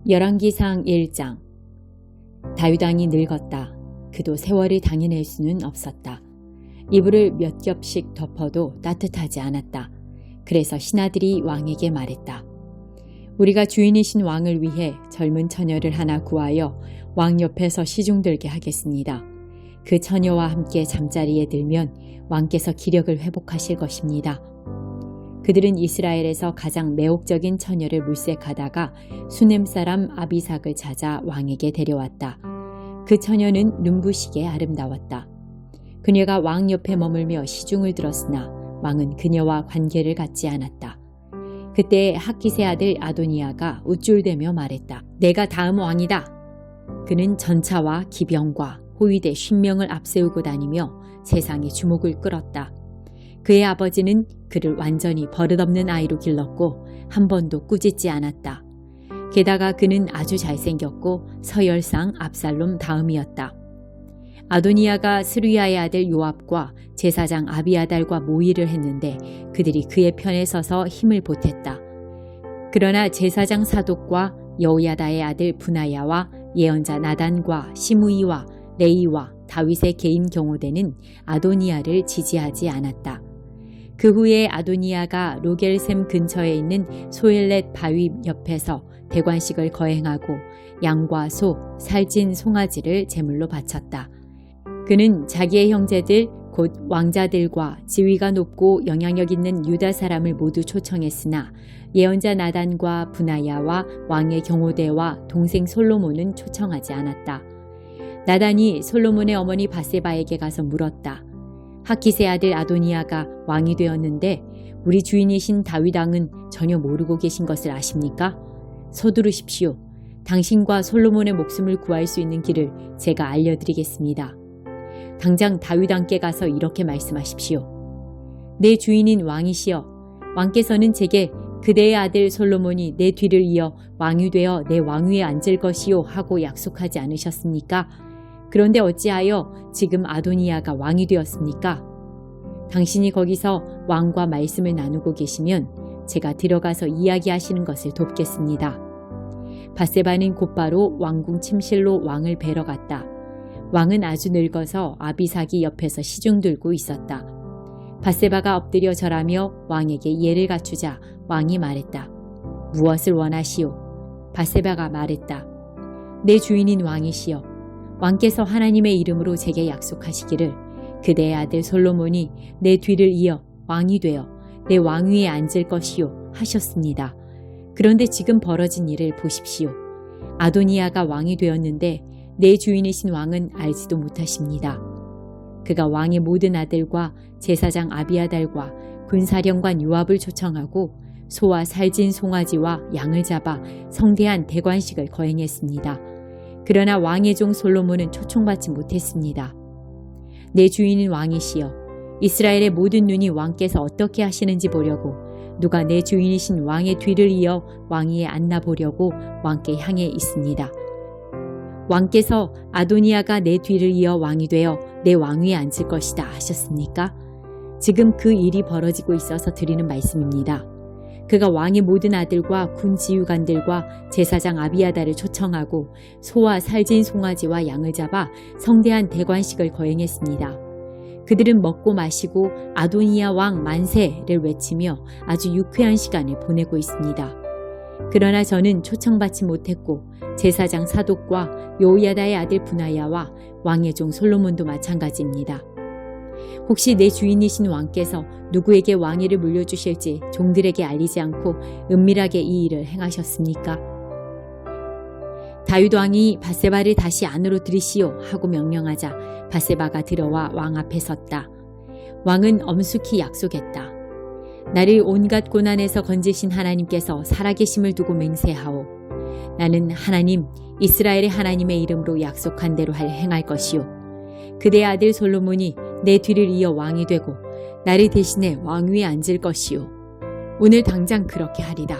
열왕기상 1장. 다윗 왕이 늙었다. 그도 세월이 당해낼 수는 없었다. 이불을 몇 겹씩 덮어도 따뜻하지 않았다. 그래서 신하들이 왕에게 말했다. 우리가 주인이신 왕을 위해 젊은 처녀를 하나 구하여 왕 옆에서 시중들게 하겠습니다. 그 처녀와 함께 잠자리에 들면 왕께서 기력을 회복하실 것입니다. 그들은 이스라엘에서 가장 매혹적인 처녀를 물색하다가 수넴 사람 아비삭을 찾아 왕에게 데려왔다. 그 처녀는 눈부시게 아름다웠다. 그녀가 왕 옆에 머물며 시중을 들었으나 왕은 그녀와 관계를 갖지 않았다. 그때 학기세 아들 아도니아가 우쭐대며 말했다. 내가 다음 왕이다. 그는 전차와 기병과 호위대 50명을 앞세우고 다니며 세상의 주목을 끌었다. 그의 아버지는 그를 완전히 버릇없는 아이로 길렀고 한 번도 꾸짖지 않았다. 게다가 그는 아주 잘생겼고 서열상 압살롬 다음이었다. 아도니아가 스루야의 아들 요압과 제사장 아비아달과 모의를 했는데 그들이 그의 편에 서서 힘을 보탰다. 그러나 제사장 사독과 여호야다의 아들 브나야와 예언자 나단과 시므이와 레이와 다윗의 개인 경호대는 아도니아를 지지하지 않았다. 그 후에 아도니아가 로겔셈 근처에 있는 소엘렛 바위 옆에서 대관식을 거행하고 양과 소, 살찐 송아지를 제물로 바쳤다. 그는 자기의 형제들 곧 왕자들과 지위가 높고 영향력 있는 유다 사람을 모두 초청했으나 예언자 나단과 브나야와 왕의 경호대와 동생 솔로몬은 초청하지 않았다. 나단이 솔로몬의 어머니 바세바에게 가서 물었다. 학기세 아들 아도니아가 왕이 되었는데 우리 주인이신 다윗 왕은 전혀 모르고 계신 것을 아십니까? 서두르십시오. 당신과 솔로몬의 목숨을 구할 수 있는 길을 제가 알려드리겠습니다. 당장 다윗 왕께 가서 이렇게 말씀하십시오. 내 주인인 왕이시여, 왕께서는 제게 그대의 아들 솔로몬이 내 뒤를 이어 왕이 되어 내 왕위에 앉을 것이요 하고 약속하지 않으셨습니까? 그런데 어찌하여 지금 아도니아가 왕이 되었습니까? 당신이 거기서 왕과 말씀을 나누고 계시면 제가 들어가서 이야기하시는 것을 돕겠습니다. 바세바는 곧바로 왕궁 침실로 왕을 뵈러 갔다. 왕은 아주 늙어서 아비삭이 옆에서 시중 들고 있었다. 바세바가 엎드려 절하며 왕에게 예를 갖추자 왕이 말했다. 무엇을 원하시오? 바세바가 말했다. 내 주인인 왕이시여, 왕께서 하나님의 이름으로 제게 약속하시기를 그대의 아들 솔로몬이 내 뒤를 이어 왕이 되어 내 왕위에 앉을 것이요 하셨습니다. 그런데 지금 벌어진 일을 보십시오. 아도니아가 왕이 되었는데 내 주인이신 왕은 알지도 못하십니다. 그가 왕의 모든 아들과 제사장 아비아달과 군사령관 요압을 초청하고 소와 살찐 송아지와 양을 잡아 성대한 대관식을 거행했습니다. 그러나 왕의 종 솔로몬은 초청받지 못했습니다. 내 주인인 왕이시여, 이스라엘의 모든 눈이 왕께서 어떻게 하시는지 보려고 누가 내 주인이신 왕의 뒤를 이어 왕위에 앉나 보려고 왕께 향해 있습니다. 왕께서 아도니아가 내 뒤를 이어 왕이 되어 내 왕위에 앉을 것이다 하셨습니까? 지금 그 일이 벌어지고 있어서 드리는 말씀입니다. 그가 왕의 모든 아들과 군 지휘관들과 제사장 아비아달을 초청하고 소와 살찐 송아지와 양을 잡아 성대한 대관식을 거행했습니다. 그들은 먹고 마시고 아도니아 왕 만세를 외치며 아주 유쾌한 시간을 보내고 있습니다. 그러나 저는 초청받지 못했고 제사장 사독과 여호야다의 아들 브나야와 왕의 종 솔로몬도 마찬가지입니다. 혹시 내 주인이신 왕께서 누구에게 왕위를 물려주실지 종들에게 알리지 않고 은밀하게 이 일을 행하셨습니까? 다윗 왕이 바세바를 다시 안으로 들이시오 하고 명령하자 바세바가 들어와 왕 앞에 섰다. 왕은 엄숙히 약속했다. 나를 온갖 고난에서 건지신 하나님께서 살아계심을 두고 맹세하오. 나는 하나님, 이스라엘의 하나님의 이름으로 약속한 대로 행할 것이오. 그대의 아들 솔로몬이 내 뒤를 이어 왕이 되고 나를 대신해 왕위에 앉을 것이오. 오늘 당장 그렇게 하리라.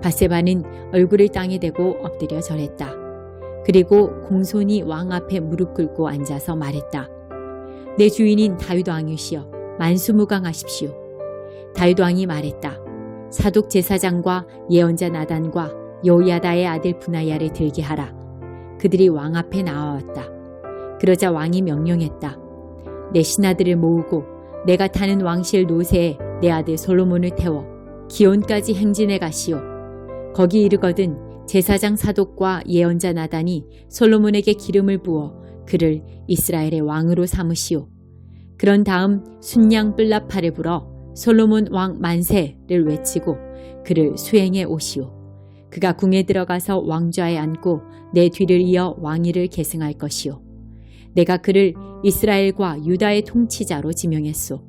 바세바는 얼굴을 땅에 대고 엎드려 절했다. 그리고 공손히 왕 앞에 무릎 꿇고 앉아서 말했다. 내 주인인 다윗 왕이시여, 만수무강하십시오. 다윗 왕이 말했다. 사독 제사장과 예언자 나단과 여호야다의 아들 분하야를 들게 하라. 그들이 왕 앞에 나아왔다. 그러자 왕이 명령했다. 내 신하들을 모으고 내가 타는 왕실 노새에 내 아들 솔로몬을 태워 기온까지 행진해 가시오. 거기 이르거든 제사장 사독과 예언자 나단이 솔로몬에게 기름을 부어 그를 이스라엘의 왕으로 삼으시오. 그런 다음 순양 뿔라파를 불어 솔로몬 왕 만세를 외치고 그를 수행해 오시오. 그가 궁에 들어가서 왕좌에 앉고 내 뒤를 이어 왕위를 계승할 것이오. 내가 그를 이스라엘과 유다의 통치자로 지명했소.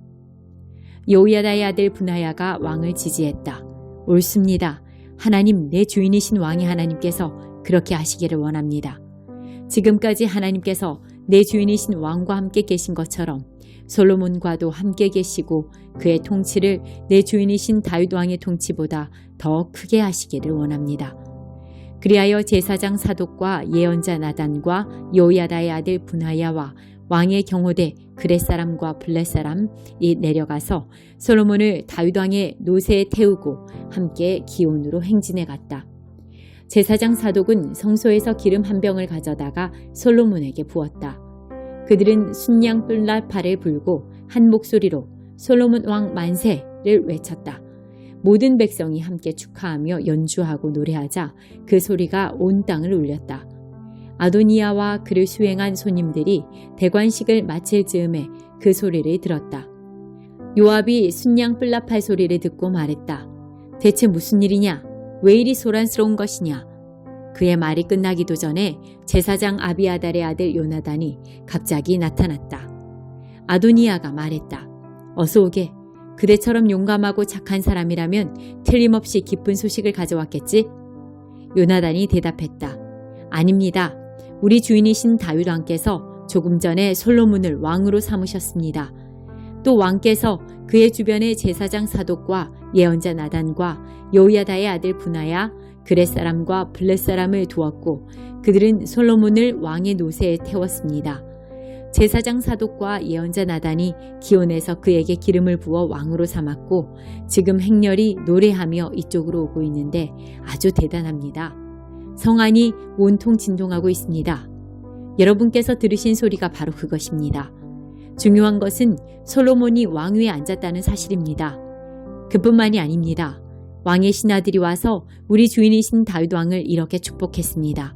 여호야다의 아들 분하야가 왕을 지지했다. 옳습니다. 하나님 내 주인이신 왕의 하나님께서 그렇게 하시기를 원합니다. 지금까지 하나님께서 내 주인이신 왕과 함께 계신 것처럼 솔로몬과도 함께 계시고 그의 통치를 내 주인이신 다윗 왕의 통치보다 더 크게 하시기를 원합니다. 그리하여 제사장 사독과 예언자 나단과 여호야다의 아들 분하야와 왕의 경호대 그렛 사람과 블렛 사람이 내려가서 솔로몬을 다윗 왕의 노새에 태우고 함께 기온으로 행진해 갔다. 제사장 사독은 성소에서 기름 한 병을 가져다가 솔로몬에게 부었다. 그들은 순양 뿔라파를 불고 한 목소리로 솔로몬 왕 만세를 외쳤다. 모든 백성이 함께 축하하며 연주하고 노래하자 그 소리가 온 땅을 울렸다. 아도니아와 그를 수행한 손님들이 대관식을 마칠 즈음에 그 소리를 들었다. 요압이 순양 뿔라팔 소리를 듣고 말했다. 대체 무슨 일이냐? 왜 이리 소란스러운 것이냐? 그의 말이 끝나기도 전에 제사장 아비아달의 아들 요나단이 갑자기 나타났다. 아도니아가 말했다. 어서 오게. 그대처럼 용감하고 착한 사람이라면 틀림없이 기쁜 소식을 가져왔겠지? 요나단이 대답했다. 아닙니다. 우리 주인이신 다윗 왕께서 조금 전에 솔로몬을 왕으로 삼으셨습니다. 또 왕께서 그의 주변에 제사장 사독과 예언자 나단과 여호야다의 아들 분하야 그렛 사람과 블렛 사람을 두었고 그들은 솔로몬을 왕의 노새에 태웠습니다. 제사장 사독과 예언자 나단이 기온에서 그에게 기름을 부어 왕으로 삼았고 지금 행렬이 노래하며 이쪽으로 오고 있는데 아주 대단합니다. 성안이 온통 진동하고 있습니다. 여러분께서 들으신 소리가 바로 그것입니다. 중요한 것은 솔로몬이 왕위에 앉았다는 사실입니다. 그뿐만이 아닙니다. 왕의 신하들이 와서 우리 주인이신 다윗 왕을 이렇게 축복했습니다.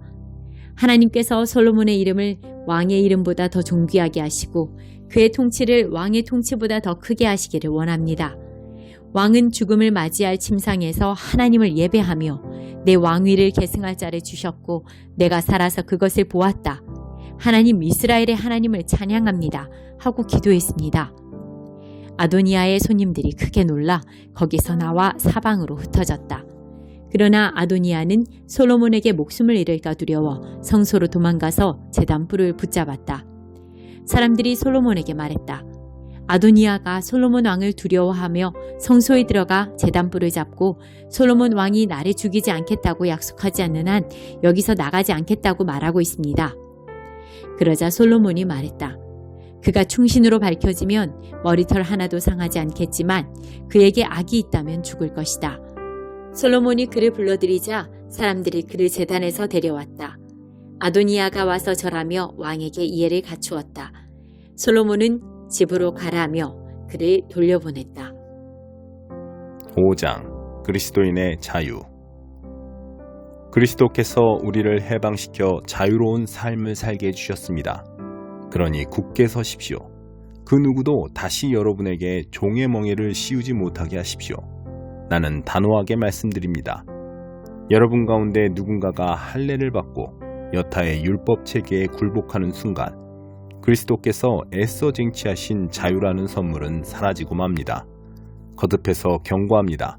하나님께서 솔로몬의 이름을 왕의 이름보다 더 존귀하게 하시고 그의 통치를 왕의 통치보다 더 크게 하시기를 원합니다. 왕은 죽음을 맞이할 침상에서 하나님을 예배하며 내 왕위를 계승할 자를 주셨고 내가 살아서 그것을 보았다. 하나님 이스라엘의 하나님을 찬양합니다. 하고 기도했습니다. 아도니아의 손님들이 크게 놀라 거기서 나와 사방으로 흩어졌다. 그러나 아도니아는 솔로몬에게 목숨을 잃을까 두려워 성소로 도망가서 제단불을 붙잡았다. 사람들이 솔로몬에게 말했다. 아도니아가 솔로몬 왕을 두려워하며 성소에 들어가 제단불을 잡고 솔로몬 왕이 나를 죽이지 않겠다고 약속하지 않는 한 여기서 나가지 않겠다고 말하고 있습니다. 그러자 솔로몬이 말했다. 그가 충신으로 밝혀지면 머리털 하나도 상하지 않겠지만 그에게 악이 있다면 죽을 것이다. 솔로몬이 그를 불러들이자 사람들이 그를 제단에서 데려왔다. 아도니아가 와서 절하며 왕에게 이해를 갖추었다. 솔로몬은 집으로 가라하며 그를 돌려보냈다. 5장 그리스도인의 자유. 그리스도께서 우리를 해방시켜 자유로운 삶을 살게 해주셨습니다. 그러니 굳게 서십시오. 그 누구도 다시 여러분에게 종의 멍에를 씌우지 못하게 하십시오. 나는 단호하게 말씀드립니다. 여러분 가운데 누군가가 할례를 받고 여타의 율법 체계에 굴복하는 순간 그리스도께서 애써 쟁취하신 자유라는 선물은 사라지고 맙니다. 거듭해서 경고합니다.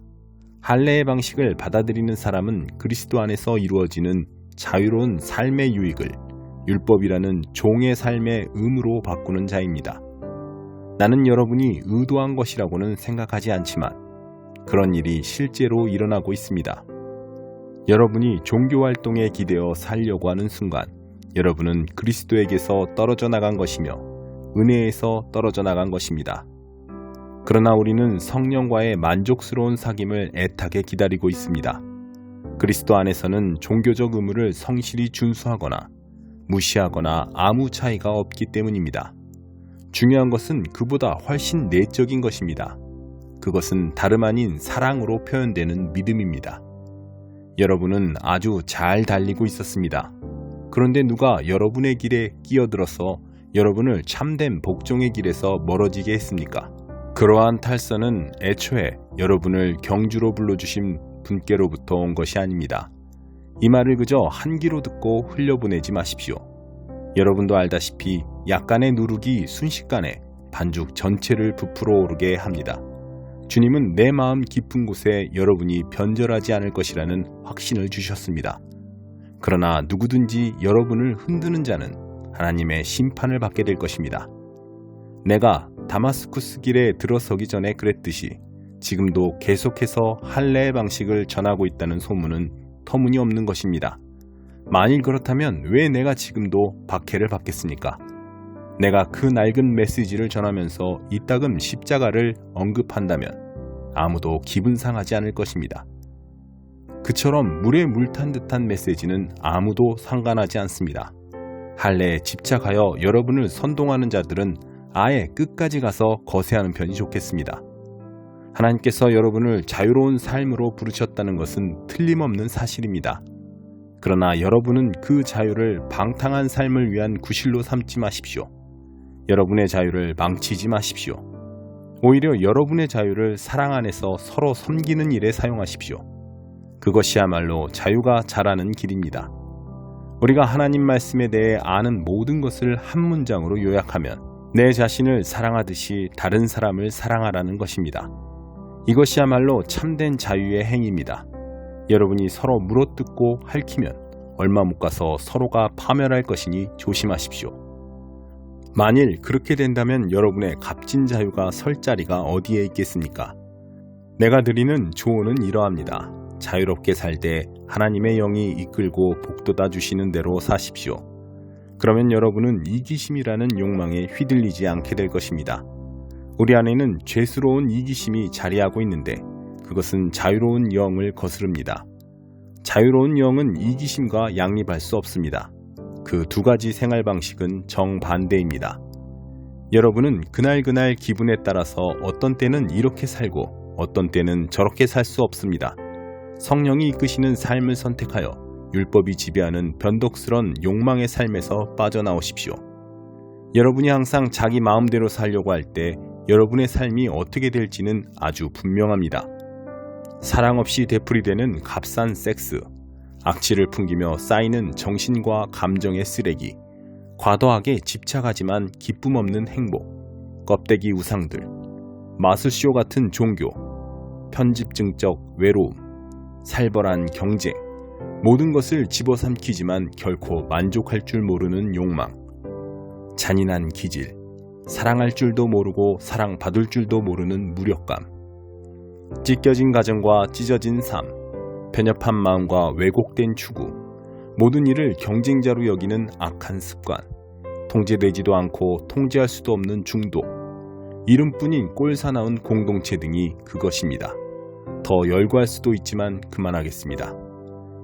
할례의 방식을 받아들이는 사람은 그리스도 안에서 이루어지는 자유로운 삶의 유익을 율법이라는 종의 삶의 의무로 바꾸는 자입니다. 나는 여러분이 의도한 것이라고는 생각하지 않지만 그런 일이 실제로 일어나고 있습니다. 여러분이 종교활동에 기대어 살려고 하는 순간 여러분은 그리스도에게서 떨어져 나간 것이며 은혜에서 떨어져 나간 것입니다. 그러나 우리는 성령과의 만족스러운 사귐을 애타게 기다리고 있습니다. 그리스도 안에서는 종교적 의무를 성실히 준수하거나 무시하거나 아무 차이가 없기 때문입니다. 중요한 것은 그보다 훨씬 내적인 것입니다. 그것은 다름 아닌 사랑으로 표현되는 믿음입니다. 여러분은 아주 잘 달리고 있었습니다. 그런데 누가 여러분의 길에 끼어들어서 여러분을 참된 복종의 길에서 멀어지게 했습니까? 그러한 탈선은 애초에 여러분을 경주로 불러주신 분께로부터 온 것이 아닙니다. 이 말을 그저 한 귀로 듣고 흘려보내지 마십시오. 여러분도 알다시피 약간의 누룩이 순식간에 반죽 전체를 부풀어 오르게 합니다. 주님은 내 마음 깊은 곳에 여러분이 변절하지 않을 것이라는 확신을 주셨습니다. 그러나 누구든지 여러분을 흔드는 자는 하나님의 심판을 받게 될 것입니다. 내가 다마스쿠스 길에 들어서기 전에 그랬듯이 지금도 계속해서 할례의 방식을 전하고 있다는 소문은 터무니없는 것입니다. 만일 그렇다면 왜 내가 지금도 박해를 받겠습니까? 내가 그 낡은 메시지를 전하면서 이따금 십자가를 언급한다면 아무도 기분 상하지 않을 것입니다. 그처럼 물에 물 탄 듯한 메시지는 아무도 상관하지 않습니다. 할례에 집착하여 여러분을 선동하는 자들은 아예 끝까지 가서 거세하는 편이 좋겠습니다. 하나님께서 여러분을 자유로운 삶으로 부르셨다는 것은 틀림없는 사실입니다. 그러나 여러분은 그 자유를 방탕한 삶을 위한 구실로 삼지 마십시오. 여러분의 자유를 망치지 마십시오. 오히려 여러분의 자유를 사랑 안에서 서로 섬기는 일에 사용하십시오. 그것이야말로 자유가 자라는 길입니다. 우리가 하나님 말씀에 대해 아는 모든 것을 한 문장으로 요약하면 내 자신을 사랑하듯이 다른 사람을 사랑하라는 것입니다. 이것이야말로 참된 자유의 행위입니다. 여러분이 서로 물어뜯고 핥히면 얼마 못 가서 서로가 파멸할 것이니 조심하십시오. 만일 그렇게 된다면 여러분의 값진 자유가 설 자리가 어디에 있겠습니까? 내가 드리는 조언은 이러합니다. 자유롭게 살 때 하나님의 영이 이끌고 복돋아 주시는 대로 사십시오. 그러면 여러분은 이기심이라는 욕망에 휘둘리지 않게 될 것입니다. 우리 안에는 죄스러운 이기심이 자리하고 있는데 그것은 자유로운 영을 거스릅니다. 자유로운 영은 이기심과 양립할 수 없습니다. 그 두 가지 생활 방식은 정반대입니다. 여러분은 그날 기분에 따라서 어떤 때는 이렇게 살고 어떤 때는 저렇게 살 수 없습니다. 성령이 이끄시는 삶을 선택하여 율법이 지배하는 변덕스런 욕망의 삶에서 빠져나오십시오. 여러분이 항상 자기 마음대로 살려고 할 때 여러분의 삶이 어떻게 될지는 아주 분명합니다. 사랑 없이 되풀이되는 값싼 섹스, 악취를 풍기며 쌓이는 정신과 감정의 쓰레기, 과도하게 집착하지만 기쁨 없는 행복, 껍데기 우상들, 마술쇼 같은 종교, 편집증적 외로움, 살벌한 경쟁, 모든 것을 집어삼키지만 결코 만족할 줄 모르는 욕망, 잔인한 기질, 사랑할 줄도 모르고 사랑받을 줄도 모르는 무력감, 찢겨진 가정과 찢어진 삶, 편협한 마음과 왜곡된 추구, 모든 일을 경쟁자로 여기는 악한 습관, 통제되지도 않고 통제할 수도 없는 중독, 이름뿐인 꼴사나운 공동체 등이 그것입니다. 더 열거할 수도 있지만 그만하겠습니다.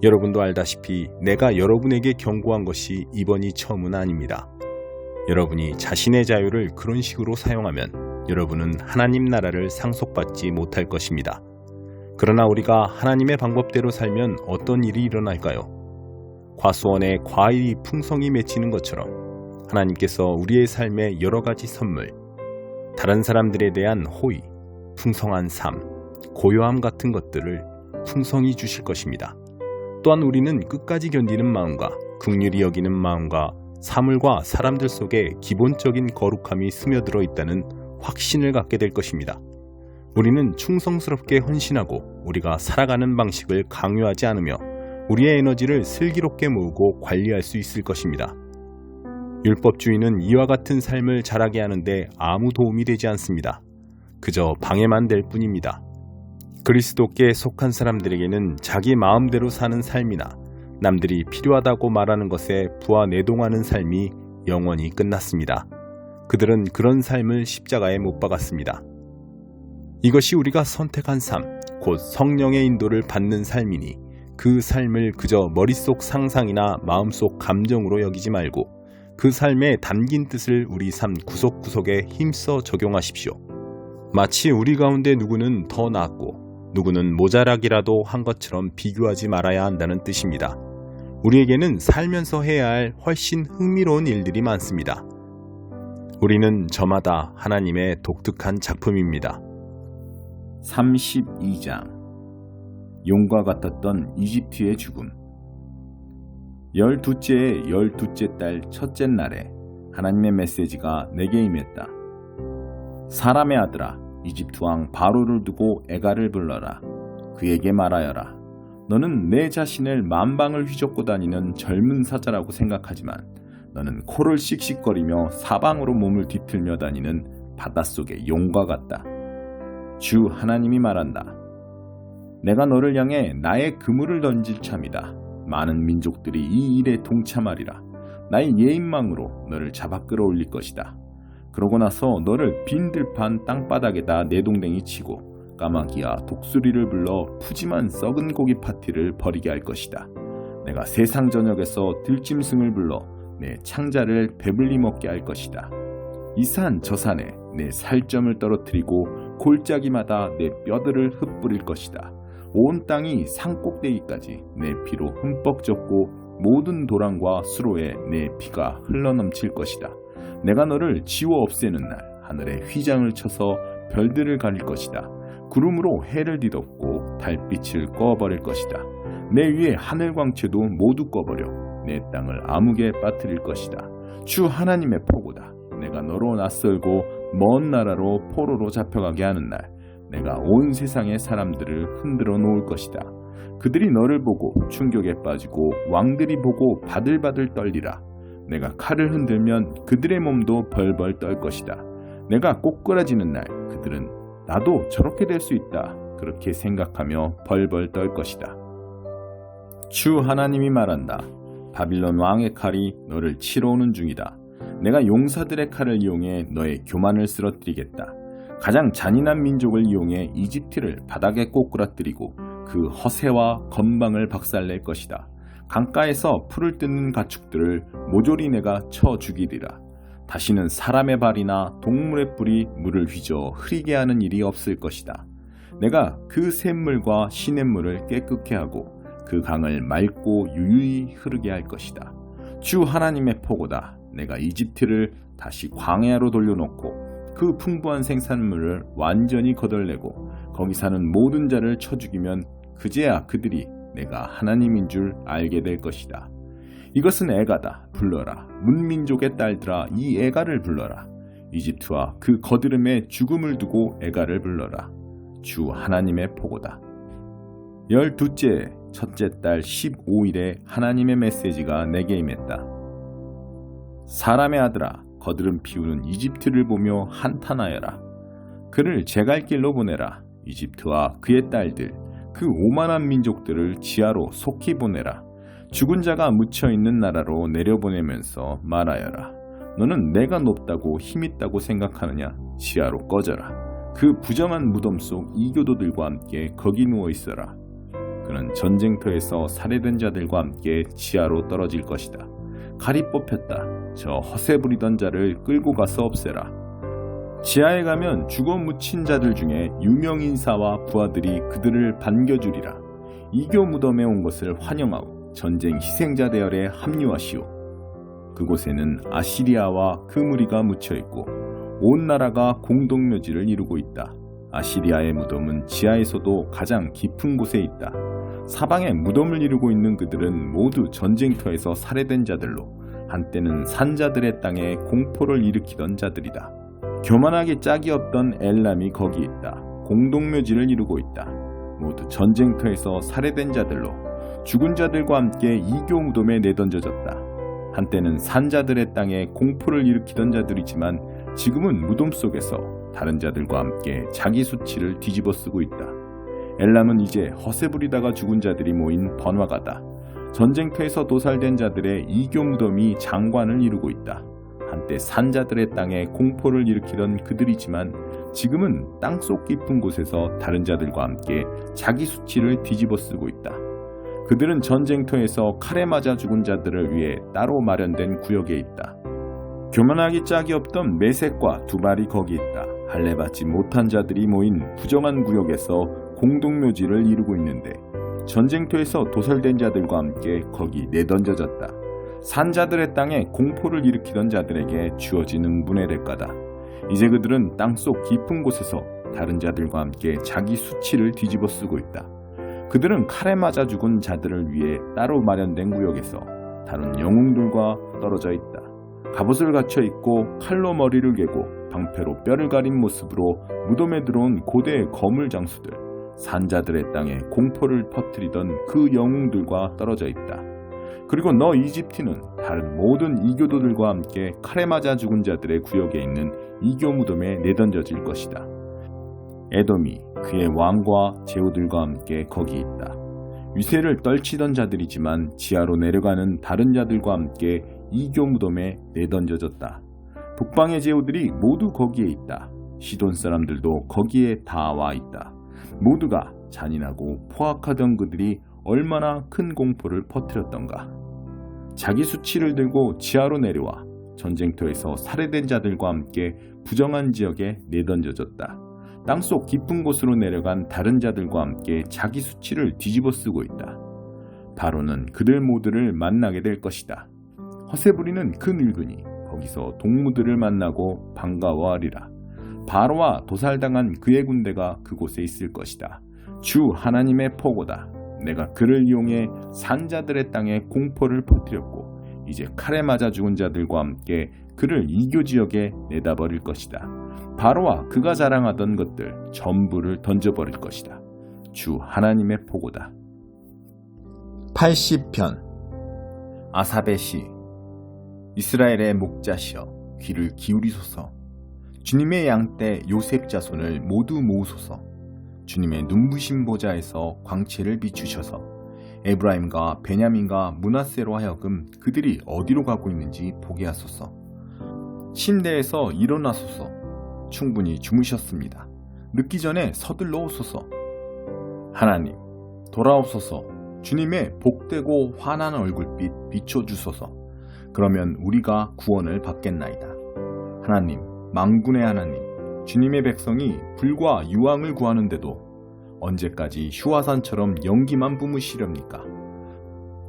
여러분도 알다시피 내가 여러분에게 경고한 것이 이번이 처음은 아닙니다. 여러분이 자신의 자유를 그런 식으로 사용하면 여러분은 하나님 나라를 상속받지 못할 것입니다. 그러나 우리가 하나님의 방법대로 살면 어떤 일이 일어날까요? 과수원에 과일이 풍성히 맺히는 것처럼 하나님께서 우리의 삶에 여러 가지 선물, 다른 사람들에 대한 호의, 풍성한 삶, 고요함 같은 것들을 풍성히 주실 것입니다. 또한 우리는 끝까지 견디는 마음과 긍휼히 여기는 마음과 사물과 사람들 속에 기본적인 거룩함이 스며들어 있다는 확신을 갖게 될 것입니다. 우리는 충성스럽게 헌신하고 우리가 살아가는 방식을 강요하지 않으며 우리의 에너지를 슬기롭게 모으고 관리할 수 있을 것입니다. 율법주의는 이와 같은 삶을 자라게 하는데 아무 도움이 되지 않습니다. 그저 방해만 될 뿐입니다. 그리스도께 속한 사람들에게는 자기 마음대로 사는 삶이나 남들이 필요하다고 말하는 것에 부하내동하는 삶이 영원히 끝났습니다. 그들은 그런 삶을 십자가에 못 박았습니다. 이것이 우리가 선택한 삶, 곧 성령의 인도를 받는 삶이니 그 삶을 그저 머릿속 상상이나 마음속 감정으로 여기지 말고 그 삶에 담긴 뜻을 우리 삶 구석구석에 힘써 적용하십시오. 마치 우리 가운데 누구는 더 낫고 누구는 모자라기라도 한 것처럼 비교하지 말아야 한다는 뜻입니다. 우리에게는 살면서 해야 할 훨씬 흥미로운 일들이 많습니다. 우리는 저마다 하나님의 독특한 작품입니다. 32장 용과 같았던 이집트의 죽음. 12째의 12째 달 첫째 날에 하나님의 메시지가 내게 임했다. 사람의 아들아, 이집트 왕 바로를 두고 에가를 불러라. 그에게 말하여라. 너는 내 자신을 만방을 휘젓고 다니는 젊은 사자라고 생각하지만 너는 코를 씩씩거리며 사방으로 몸을 뒤틀며 다니는 바닷속의 용과 같다. 주 하나님이 말한다. 내가 너를 향해 나의 그물을 던질 참이다. 많은 민족들이 이 일에 동참하리라. 나의 예인망으로 너를 잡아 끌어올릴 것이다. 그러고 나서 너를 빈 들판 땅바닥에다 내동댕이 치고 까마귀와 독수리를 불러 푸짐한 썩은 고기 파티를 벌이게 할 것이다. 내가 세상 전역에서 들짐승을 불러 내 창자를 배불리 먹게 할 것이다. 이 산 저 산에 내 살점을 떨어뜨리고 골짜기마다 내 뼈들을 흩뿌릴 것이다. 온 땅이 산꼭대기까지 내 피로 흠뻑 젖고 모든 도랑과 수로에 내 피가 흘러넘칠 것이다. 내가 너를 지워 없애는 날 하늘에 휘장을 쳐서 별들을 가릴 것이다. 구름으로 해를 뒤덮고 달빛을 꺼버릴 것이다. 내 위에 하늘 광채도 모두 꺼버려 내 땅을 암흑에 빠뜨릴 것이다. 주 하나님의 포고다. 내가 너로 낯설고 먼 나라로 포로로 잡혀가게 하는 날 내가 온 세상의 사람들을 흔들어 놓을 것이다. 그들이 너를 보고 충격에 빠지고 왕들이 보고 바들바들 떨리라. 내가 칼을 흔들면 그들의 몸도 벌벌 떨 것이다. 내가 꼬꾸라지는 날 그들은 나도 저렇게 될 수 있다. 그렇게 생각하며 벌벌 떨 것이다. 주 하나님이 말한다. 바빌론 왕의 칼이 너를 치러 오는 중이다. 내가 용사들의 칼을 이용해 너의 교만을 쓰러뜨리겠다. 가장 잔인한 민족을 이용해 이집트를 바닥에 꼬꾸라뜨리고 그 허세와 건방을 박살낼 것이다. 강가에서 풀을 뜯는 가축들을 모조리 내가 쳐 죽이리라. 다시는 사람의 발이나 동물의 뿔이 물을 휘저 흐리게 하는 일이 없을 것이다. 내가 그 샘물과 시냇물을 깨끗게 하고 그 강을 맑고 유유히 흐르게 할 것이다. 주 하나님의 포고다. 내가 이집트를 다시 광야로 돌려놓고 그 풍부한 생산물을 완전히 거덜내고 거기 사는 모든 자를 쳐 죽이면 그제야 그들이 내가 하나님인 줄 알게 될 것이다. 이것은 에가다. 불러라. 문민족의 딸들아, 이 에가를 불러라. 이집트와 그 거드름에 죽음을 두고 에가를 불러라. 주 하나님의 포고다. 12째 첫째 달 15일에 하나님의 메시지가 내게 임했다. 사람의 아들아, 거드름 피우는 이집트를 보며 한탄하여라. 그를 제갈길로 보내라. 이집트와 그의 딸들, 그 오만한 민족들을 지하로 속히 보내라. 죽은 자가 묻혀있는 나라로 내려보내면서 말하여라. 너는 내가 높다고 힘있다고 생각하느냐? 지하로 꺼져라. 그 부정한 무덤 속 이교도들과 함께 거기 누워있어라. 그는 전쟁터에서 살해된 자들과 함께 지하로 떨어질 것이다. 칼이 뽑혔다. 저 허세 부리던 자를 끌고 가서 없애라. 지하에 가면 죽어 묻힌 자들 중에 유명 인사와 부하들이 그들을 반겨주리라. 이교 무덤에 온 것을 환영하오. 전쟁 희생자 대열에 합류하시오. 그곳에는 아시리아와 그 무리가 묻혀있고 온 나라가 공동묘지를 이루고 있다. 아시리아의 무덤은 지하에서도 가장 깊은 곳에 있다. 사방에 무덤을 이루고 있는 그들은 모두 전쟁터에서 살해된 자들로 한때는 산자들의 땅에 공포를 일으키던 자들이다. 교만하게 짝이 없던 엘람이 거기 있다. 공동묘지를 이루고 있다. 모두 전쟁터에서 살해된 자들로 죽은 자들과 함께 이교 무덤에 내던져졌다. 한때는 산자들의 땅에 공포를 일으키던 자들이지만 지금은 무덤 속에서 다른 자들과 함께 자기 수치를 뒤집어 쓰고 있다. 엘람은 이제 허세 부리다가 죽은 자들이 모인 번화가다. 전쟁터에서 도살된 자들의 이교 무덤이 장관을 이루고 있다. 한때 산자들의 땅에 공포를 일으키던 그들이지만 지금은 땅속 깊은 곳에서 다른 자들과 함께 자기 수치를 뒤집어 쓰고 있다. 그들은 전쟁터에서 칼에 맞아 죽은 자들을 위해 따로 마련된 구역에 있다. 교만하기 짝이 없던 메색과 두발이 거기 있다. 할례받지 못한 자들이 모인 부정한 구역에서 공동묘지를 이루고 있는데 전쟁터에서 도살된 자들과 함께 거기 내던져졌다. 산자들의 땅에 공포를 일으키던 자들에게 주어지는 문해될까다. 이제 그들은 땅속 깊은 곳에서 다른 자들과 함께 자기 수치를 뒤집어 쓰고 있다. 그들은 칼에 맞아 죽은 자들을 위해 따로 마련된 구역에서 다른 영웅들과 떨어져 있다. 갑옷을 갖춰 입고 칼로 머리를 개고 방패로 뼈를 가린 모습으로 무덤에 들어온 고대의 거물 장수들, 산자들의 땅에 공포를 퍼뜨리던 그 영웅들과 떨어져 있다. 그리고 너 이집트는 다른 모든 이교도들과 함께 칼에 맞아 죽은 자들의 구역에 있는 이교 무덤에 내던져질 것이다. 에돔이 그의 왕과 제후들과 함께 거기 있다. 위세를 떨치던 자들이지만 지하로 내려가는 다른 자들과 함께 이교 무덤에 내던져졌다. 북방의 제후들이 모두 거기에 있다. 시돈 사람들도 거기에 다 와 있다. 모두가 잔인하고 포악하던 그들이 얼마나 큰 공포를 퍼뜨렸던가. 자기 수치를 들고 지하로 내려와 전쟁터에서 살해된 자들과 함께 부정한 지역에 내던져졌다. 땅속 깊은 곳으로 내려간 다른 자들과 함께 자기 수치를 뒤집어 쓰고 있다. 바로는 그들 모두를 만나게 될 것이다. 허세부리는 그 늙은이 거기서 동무들을 만나고 반가워하리라. 바로와 도살당한 그의 군대가 그곳에 있을 것이다. 주 하나님의 포고다. 내가 그를 이용해 산자들의 땅에 공포를 퍼뜨렸고 이제 칼에 맞아 죽은 자들과 함께 그를 이교 지역에 내다버릴 것이다. 바로와 그가 자랑하던 것들 전부를 던져버릴 것이다. 주 하나님의 포고다. 80편 아삽의 시. 이스라엘의 목자시여 귀를 기울이소서. 주님의 양떼 요셉 자손을 모두 모으소서. 주님의 눈부신 보좌에서 광채를 비추셔서 에브라임과 베냐민과 므낫세로 하여금 그들이 어디로 가고 있는지 보게 하소서. 침대에서 일어나소서. 충분히 주무셨습니다. 늦기 전에 서둘러 오소서. 하나님 돌아오소서. 주님의 복되고 환한 얼굴빛 비춰주소서. 그러면 우리가 구원을 받겠나이다. 하나님 만군의 하나님, 주님의 백성이 불과 유황을 구하는데도 언제까지 휴화산처럼 연기만 뿜으시렵니까?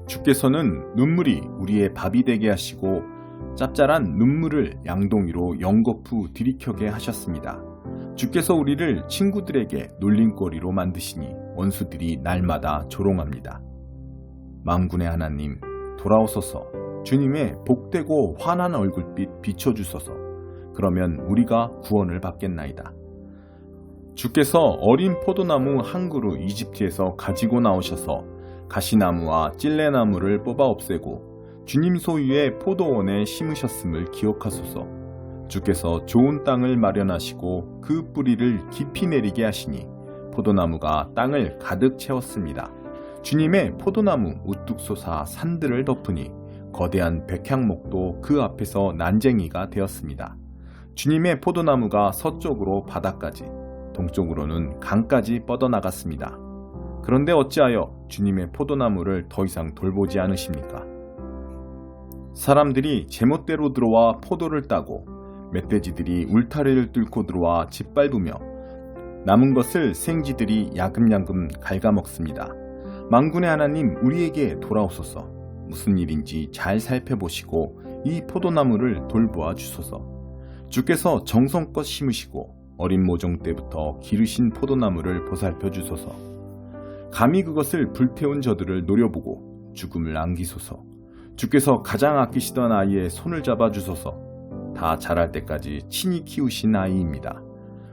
주께서는 눈물이 우리의 밥이 되게 하시고 짭짤한 눈물을 양동이로 연거푸 들이켜게 하셨습니다. 주께서 우리를 친구들에게 놀림거리로 만드시니 원수들이 날마다 조롱합니다. 만군의 하나님 돌아오소서. 주님의 복되고 환한 얼굴빛 비춰주소서. 그러면 우리가 구원을 받겠나이다. 주께서 어린 포도나무 한 그루 이집트에서 가지고 나오셔서 가시나무와 찔레나무를 뽑아 없애고 주님 소유의 포도원에 심으셨음을 기억하소서. 주께서 좋은 땅을 마련하시고 그 뿌리를 깊이 내리게 하시니 포도나무가 땅을 가득 채웠습니다. 주님의 포도나무 우뚝 솟아 산들을 덮으니 거대한 백향목도 그 앞에서 난쟁이가 되었습니다. 주님의 포도나무가 서쪽으로 바다까지, 동쪽으로는 강까지 뻗어나갔습니다. 그런데 어찌하여 주님의 포도나무를 더 이상 돌보지 않으십니까? 사람들이 제멋대로 들어와 포도를 따고 멧돼지들이 울타리를 뚫고 들어와 짓밟으며 남은 것을 생쥐들이 야금야금 갉아먹습니다. 만군의 하나님 우리에게 돌아오소서. 무슨 일인지 잘 살펴보시고 이 포도나무를 돌보아 주소서. 주께서 정성껏 심으시고 어린 모종 때부터 기르신 포도나무를 보살펴 주소서. 감히 그것을 불태운 저들을 노려보고 죽음을 안기소서. 주께서 가장 아끼시던 아이의 손을 잡아 주소서. 다 자랄 때까지 친히 키우신 아이입니다.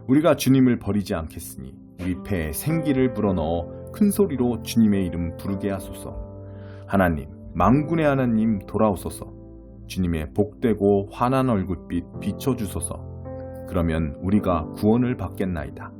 우리가 주님을 버리지 않겠으니 우리 폐에 생기를 불어넣어 큰 소리로 주님의 이름 부르게 하소서. 하나님, 만군의 하나님 돌아오소서. 주님의 복되고 환한 얼굴빛 비춰주소서. 그러면 우리가 구원을 받겠나이다.